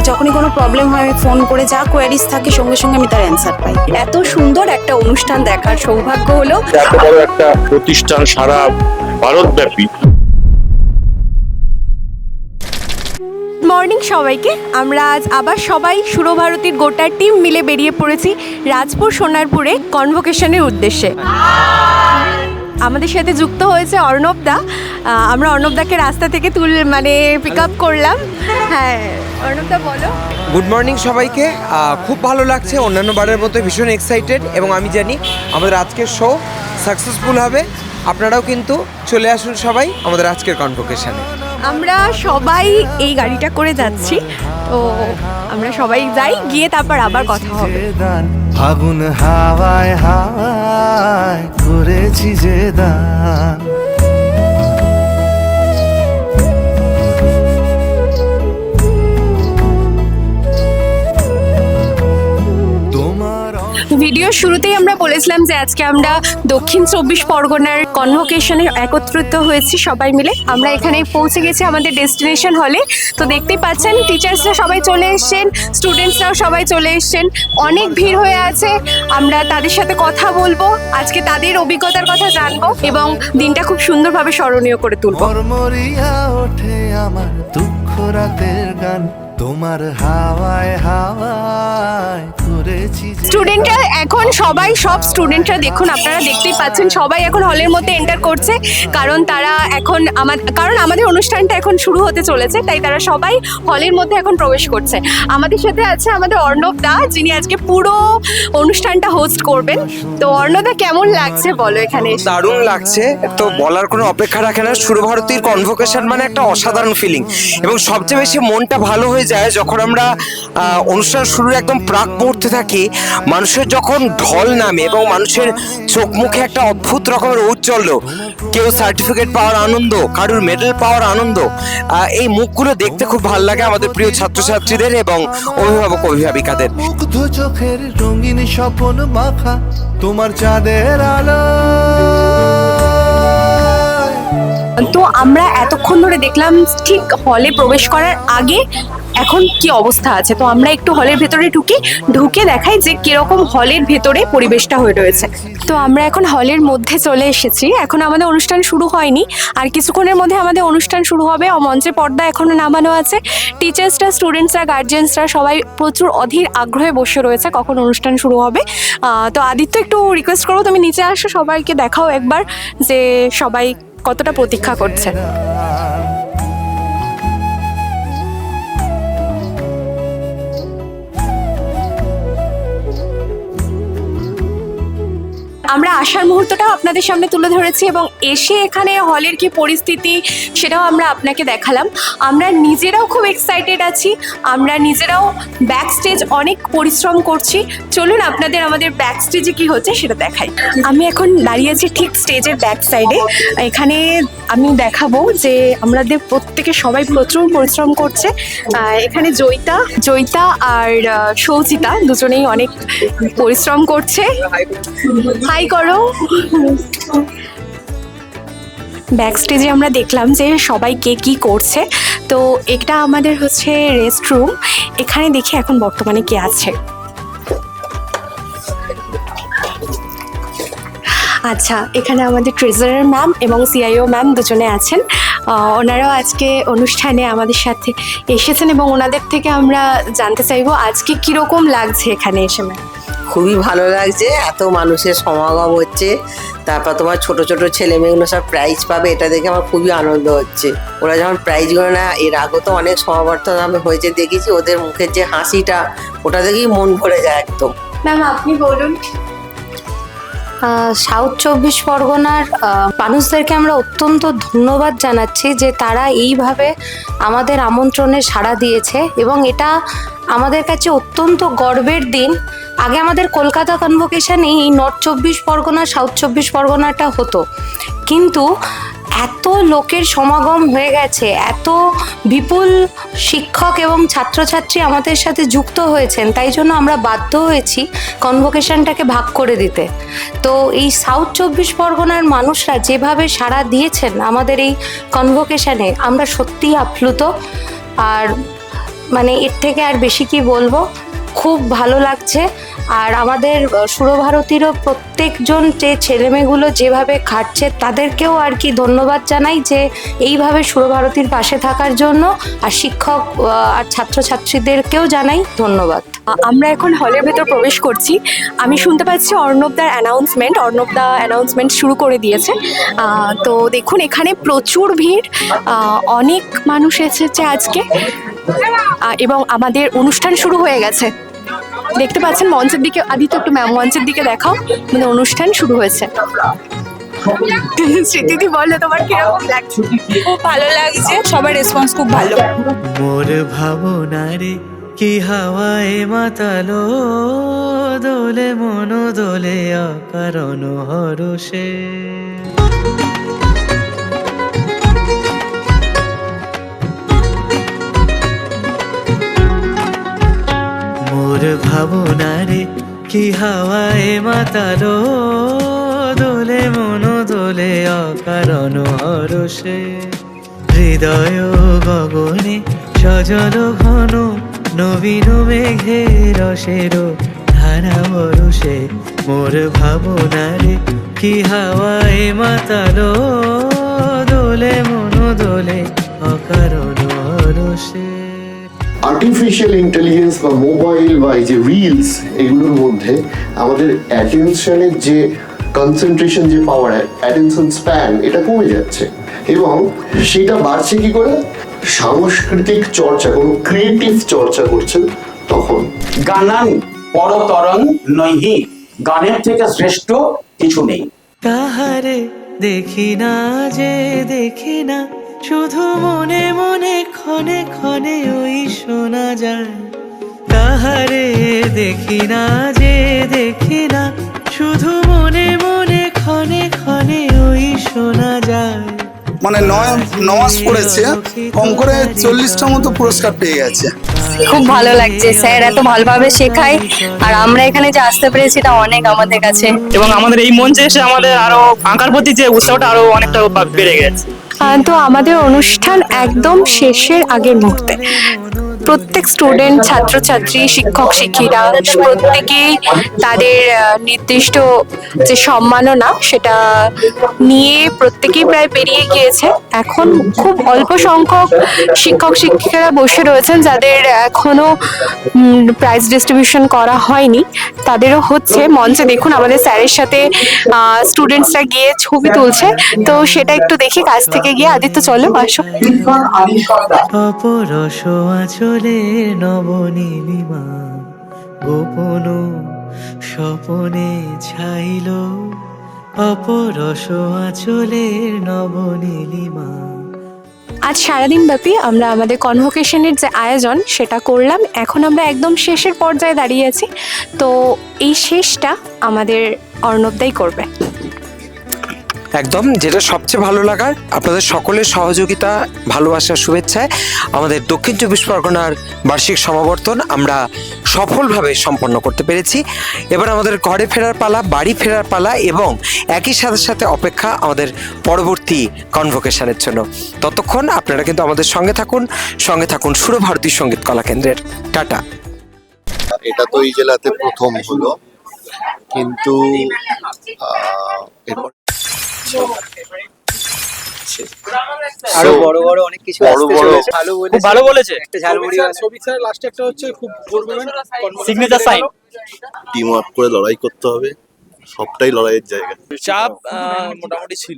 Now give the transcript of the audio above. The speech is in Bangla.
যখনই কোনো প্রবলেম হয় আমি ফোন করে যা কোয়ারিজ থাকে সঙ্গে সঙ্গে আমি তার অ্যান্সার পাই। এত সুন্দর একটা অনুষ্ঠান দেখার সৌভাগ্য হলো। এত বড় একটা প্রতিষ্ঠান সারা ভারতব্যাপী। মর্নিং সবাইকে, আমরা আজ আবার সবাই সুরভারতীর গোটা টিম মিলে বেরিয়ে পড়েছি রাজপুর সোনারপুরে কনভোকেশনের উদ্দেশ্যে। আমাদের সাথে যুক্ত হয়েছে অর্ণবদা। আমরা অর্ণবদাকে রাস্তা থেকে পিক আপ করলাম। হ্যাঁ অর্ণবদা বলো। গুড মর্নিং সবাইকে। খুব ভালো লাগছে, অন্যান্য বারের মতো ভীষণ এক্সাইটেড, এবং আমি জানি আমাদের আজকের শো সাকসেসফুল হবে। আপনারাও কিন্তু চলে আসুন সবাই আমাদের আজকের কনভোকেশনে। আমরা সবাই এই গাড়িটা করে যাচ্ছি, তো আমরা সবাই যাই, গিয়ে তারপর আবার কথা হবে। ফাগুন হাওয়ায় হাওয়ায় করেছি যে দান, ভিডিও শুরুতেই আমরা বলেছিলাম যে আজকে আমরা দক্ষিণ 24 পরগনার কনভোকেশনে একত্রিত হয়েছি সবাই মিলে। আমরা এখানে পৌঁছে গেছি আমাদের ডেস্টিনেশন হলে। তো দেখতেই পাচ্ছেন টিচার্সরা সবাই চলে এসছেন, স্টুডেন্টসরাও সবাই চলে এসছেন, অনেক ভিড় হয়ে আছে। আমরা তাদের সাথে কথা বলবো, আজকে তাদের অভিজ্ঞতার কথা জানবো এবং দিনটা খুব সুন্দরভাবে স্মরণীয় করে তুলবো। মরিয়া ওঠে আমার দুঃখ রাতের গান, তোমার হাওয়ায় হাওয়ায় করেছি। স্টুডেন্টরা এখন সব স্টুডেন্টরা দেখুন, আপনারা দেখতেই পাচ্ছেন সবাই এখন হলের মধ্যে এন্টার করছে, কারণ তারা এখন আমাদের অনুষ্ঠানটা এখন শুরু হতে চলেছে, তাই তারা সবাই হলের মধ্যে এখন প্রবেশ করছে। আমাদের সাথে আছে আমাদের অর্ণবদা, যিনি আজকে পুরো অনুষ্ঠানটা হোস্ট করবেন। তো অর্ণবদা কেমন লাগছে বলো এখানে? দারুণ লাগছে, তো বলার কোনো অপেক্ষা রাখে না। সুরভারতীর কনভোকেশন মানে একটা অসাধারণ ফিলিং, এবং সবচেয়ে বেশি মনটা ভালো হয়ে যায় যখন আমরা অনুষ্ঠান শুরুর একদম প্রাক মুহূর্তে থাকি। মানুষের যখন ঢল নামে এবং মানুষের চোখ মুখে একটা অদ্ভুত রকমের ঔজ্জ্বল্য, কেউ সার্টিফিকেট পাওয়ার আনন্দ, কারুর মেডেল পাওয়ার আনন্দ, এই মুখগুলো দেখতে খুব ভালো লাগে আমাদের প্রিয় ছাত্রছাত্রীদের এবং অভিভাবক অভিভাবিকাদের। মুগ্ধ চোখের রঙিন স্বপ্ন মাখা তোমার চাঁদের আলো। তো আমরা এতক্ষণ ধরে দেখলাম ঠিক হলে প্রবেশ করার আগে এখন কি অবস্থা আছে। তো আমরা একটু হলের ভেতরে ঢুকে দেখাই যে কিরকম হলের ভেতরে পরিবেশটা হয়ে রয়েছে। তো আমরা এখন হলের মধ্যে চলে এসেছি, এখন আমাদের অনুষ্ঠান শুরু হয়নি, আর কিছুক্ষণের মধ্যে আমাদের অনুষ্ঠান শুরু হবে। মঞ্চে পর্দা এখনো নামানো আছে। টিচার্সরা, স্টুডেন্টসরা, গার্জিয়ানসরা সবাই প্রচুর অধীর আগ্রহে বসে রয়েছে কখন অনুষ্ঠান শুরু হবে। তো আদিত্য, একটু রিকোয়েস্ট করবো তুমি নিচে আসো, সবাইকে দেখাও একবার যে সবাই কতটা প্রতীক্ষা করছে। আমরা আসার মুহূর্তটাও আপনাদের সামনে তুলে ধরেছি এবং এসে এখানে হলের কি পরিস্থিতি সেটাও আমরা আপনাকে দেখালাম। আমরা নিজেরাও খুব এক্সাইটেড আছি, আমরা নিজেরাও ব্যাক স্টেজ অনেক পরিশ্রম করছি। চলুন আপনাদের আমাদের ব্যাক স্টেজে কি হচ্ছে সেটা দেখাই। আমি এখন দাঁড়িয়ে আছি ঠিক স্টেজের ব্যাক সাইডে। এখানে আমি দেখাবো যে আমাদের প্রত্যেকে সবাই প্রচুর পরিশ্রম করছে। এখানে জয়িতা আর সৌচিতা দুজনেই অনেক পরিশ্রম করছে। হাই করো। ব্যাক স্টেজে আমরা দেখলাম যে সবাই কে কি করছে। তো এটা আমাদের হচ্ছে রেস্ট রুম, এখানে দেখি এখন বর্তমানে কে আছে। আচ্ছা, এখানে আমাদের ট্রেজারার ম্যাম এবং সিআইও ম্যাম দুজনে আছেন। ওনারাও আজকে অনুষ্ঠানে আমাদের সাথে এসেছেন এবং ওনাদের থেকে আমরা জানতে চাইবো আজকে কীরকম লাগছে এখানে এসে। ম্যাম, খুবই ভালো লাগছে, এত মানুষের সমাগম হচ্ছে, তারপর তোমার ছোট ছোট ছেলে মেয়েগুলো সব প্রাইজ পাবে, এটা দেখে আমার খুবই আনন্দ হচ্ছে। ওরা যখন প্রাইজগুলো না, এর আগেও তো অনেক সমাবর্তন আমি হয়েছে দেখেছি, ওদের মুখের যে হাসিটা ওটা দেখেই মন ভরে যায় একদম। ম্যাম আপনি বলুন। সাউথ 24 পরগনার মানুষদেরকে আমরা অত্যন্ত ধন্যবাদ জানাচ্ছি যে তারা এইভাবে আমাদের আমন্ত্রণে সাড়া দিয়েছে, এবং এটা আমাদের কাছে অত্যন্ত গর্বের দিন। আগে আমাদের কলকাতা কনভোকেশনে এই নর্থ 24 পরগনা, সাউথ 24 পরগনাটা হতো, কিন্তু এত লোকের সমাগম হয়ে গেছে, এত বিপুল শিক্ষক এবং ছাত্রছাত্রী আমাদের সাথে যুক্ত হয়েছেন, তাই জন্য আমরা বাধ্য হয়েছি কনভোকেশনটাকে ভাগ করে দিতে। তো এই সাউথ 24 পরগনার মানুষরা যেভাবে সাড়া দিয়েছেন আমাদের এই কনভোকেশনে, আমরা সত্যিই আপ্লুত। আর মানে এর থেকে আর বেশি কি বলবো, খুব ভালো লাগছে। আর আমাদের সুরভারতীরও প্রত্যেকজন যে ছেলেমেয়েগুলো যেভাবে খাটছে তাদেরকেও আর কি ধন্যবাদ জানাই, যে এইভাবে সুরভারতীর পাশে থাকার জন্য। আর শিক্ষক আর ছাত্রছাত্রীদেরকেও জানাই ধন্যবাদ। আমরা এখন হলের ভেতর প্রবেশ করছি। আমি শুনতে পাচ্ছি অর্ণবদার অ্যানাউন্সমেন্ট শুরু করে দিয়েছে। তো দেখুন এখানে প্রচুর ভিড়, অনেক মানুষ এসেছে আজকে, এবং আমাদের অনুষ্ঠান শুরু হয়ে গেছে। দেখতে পাচ্ছেন মঞ্চের দিকে, আদিত্য একটু মঞ্চের দিকে দেখাও, মানে অনুষ্ঠান শুরু হয়েছে। স্মৃতিদি বলো তোমার কিরকম লাগছে? খুব ভালো লাগছে, সবার রেসপন্স খুব ভালো। মোর ভাবনারে কি হাওয়ায় মাতালো, দোলে মন দোলে অকারণ হরষে। মোর ভাবনারে কি হাওয়ায় মাতালো, দোলে মন দোলে অকারণ হরষে। হৃদয় গগনে সজল ঘন, নবীন মেঘের রসের ধারা বরষে। মোর ভাবনারে কি হাওয়ায় মাতালো, দোলে মন দোলে অকারণ হরষে। আর্টিফিশিয়াল ইন্টেলিজেন্স বা মোবাইল বা এই যে রিলস, এগুলোর মধ্যে আমাদের অ্যাটেনশনের যে কনসেন্ট্রেশন, যে পাওয়ার, অ্যাটেনশন স্প্যান, এটা কমে যাচ্ছে। এবং সেটা বাড়ছে কি করে? সাংস্কৃতিক চর্চা, কোনো ক্রিয়েটিভ চর্চা করছেন তখন। গানান পরতরং নহি, গানের থেকে শ্রেষ্ঠ কিছু নেই। কাহারে দেখি না যে দেখি না, শুধু মনে মনে ক্ষণে ক্ষণে ওই শোনা যায়। কাহারে দেখি না যে দেখি না, শুধু মনে মনে ক্ষণে ক্ষণে ওই শোনা যায়। মানে 9 মাস পড়েছে, কম করে 40টা মতো পুরস্কার পেয়ে গেছে। খুব ভালো লাগছে, স্যার এত ভালোভাবে শেখায়, আর আমরা এখানে যে আসতে পেরেছি এটা অনেক আমাদের কাছে। এবং আমাদের এই মঞ্চে এসে আমাদের আরো আঁকার প্রতি যে উৎসাহটা আরো অনেকটা বেড়ে গেছে। তো আমাদের অনুষ্ঠান একদম শেষের আগের মুহূর্তে প্রত্যেক স্টুডেন্ট, ছাত্রছাত্রী, শিক্ষক শিক্ষিকা প্রত্যেকেই তাদের নির্দিষ্ট যে সম্মাননা সেটা নিয়ে প্রত্যেকেই প্রায় পেরিয়ে গিয়েছে। এখন খুব অল্প সংখ্যক শিক্ষক শিক্ষিকারা বসে রয়েছেন যাদের এখনো প্রাইজ ডিস্ট্রিবিউশন করা হয়নি, তাদেরও হচ্ছে। মঞ্চে দেখুন আমাদের স্যারের সাথে স্টুডেন্টসরা গিয়ে ছবি তুলছে, তো সেটা একটু দেখি কাছ থেকে গিয়ে। আদিত্য চলো, আসো। অপরস আঁচলে নবনীলিমা, গোপন স্বপনে ছাইল। অপরস আঁচলে নবনীলিমা। আজ সারাদিন ব্যাপী আমরা আমাদের কনভোকেশনের যে আয়োজন সেটা করলাম। এখন আমরা একদম শেষের পর্যায়ে দাঁড়িয়ে আছি, তো এই শেষটা আমাদের অর্ণবদাই করবে। একদম, যেটা সবচেয়ে ভালো লাগার, আপনাদের সকলের সহযোগিতা, ভালোবাসার শুভেচ্ছায় আমাদের দক্ষিণ 24 পরগনার বার্ষিক সমাবর্তন আমরা সফলভাবে সম্পন্ন করতে পেরেছি। এবার আমাদের ঘরে ফেরার পালা, বাড়ি ফেরার পালা, এবং একই সাথে সাথে অপেক্ষা আমাদের পরবর্তী কনভোকেশনের জন্য। ততক্ষণ আপনারা কিন্তু আমাদের সঙ্গে থাকুন সুরভারতী সঙ্গীত কলা কেন্দ্রের। টাটা। এটা তো এই জেলাতে প্রথম হলো, কিন্তু এরপর আরো বড় বড় অনেক কিছু আসতে চলেছে। ভালো বলেছে। একটা ঝালমুড়ি সবিক স্যার লাস্টে একটা হচ্ছে খুব সিগনেচার সাইন। টিম আপ করে লড়াই করতে হবে, সবটাই লড়াইয়ের জায়গা। চাপ মোটামুটি ছিল।